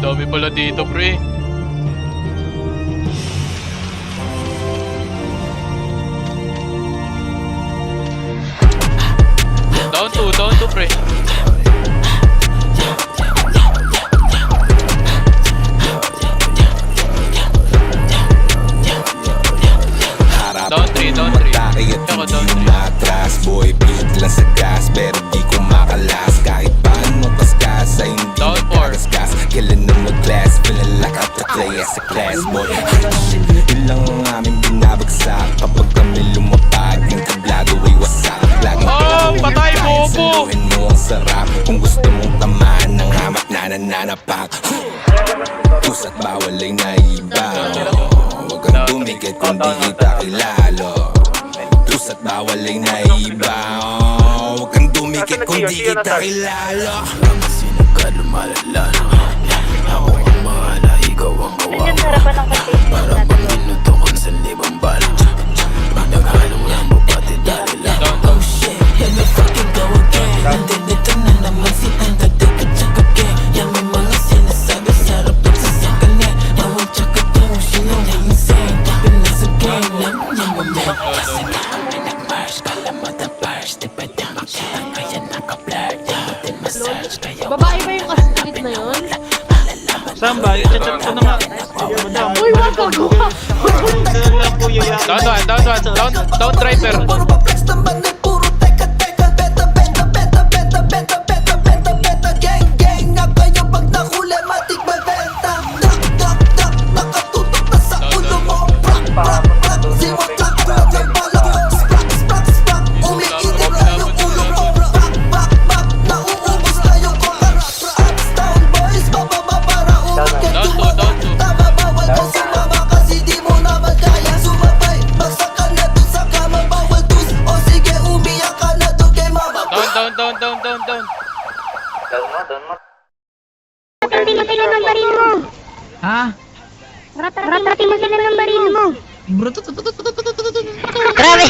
Dami pala dito, pre. Down to, pre. Down 3. Ako down 3. Atras, boy, beat lang sa gas, pero di ko makalas. Kahit paano kaskas, ay hindi Down 4. nagkagasgas. Kailan na mag-class, feeling like I'm the play as a class, boy. Yun lang ang aming binabagsak. Kapag kami lumapag, yung tablado ay wasak. Laging patay, bobo! saluhin mo ang sarap. Kung gusto mong tamaan ng hamak na nananapak. Pusa't bawal ay naiba. Huwag kang tumikit kung di kita kilalo. Pusa't bawal ay naiba. Huwag kang tumikit kung di kita kilalo. Sino ka lumalala? Ako ang mahala, ikaw ang kawawa. Para bang minuto kung sa libang bala. Pag naghalong lang mo pati dali lang. Oh shit, here we fucking go again. Nandito na naman si Tanda Tika Tsaka Ke. Yan may mga sinasabi sarap at sasakali. Bawal tsaka to, sinong insane. Pinas again, yan mamaya. Kasi na kami nag-march, kalamat ang bars. Di ba di makita kaya naka-blur. Di ba di massage kaya Babae ba yung astig na yun? Saan ba? Chat-chat ko na nga. Uy, wag ka gawa! Saan lang po yaya? Down driver. Puro pa-flex naman ay puro teka-teka. Beta, gang nga kayo pag nahuli matik bebenta. Dak, nakatutok na sa ulo mo. Prak, simo tlak, tulad ng balak mo. Sprak, umiitim na yung ulo mo. Bak, nauubos na yung coca. Ups down boys, bababa para umakit yung baba. Tama bawal ka sumama kasi di mo naman kaya sumabay. Bagsak ka na dun sa kama, bawal tus. O sige, umiyak ka na dun kay mama. Down. Ratratin mo sila ng baril mo. Ha? Ratratin mo sila ng baril mo. Grabe!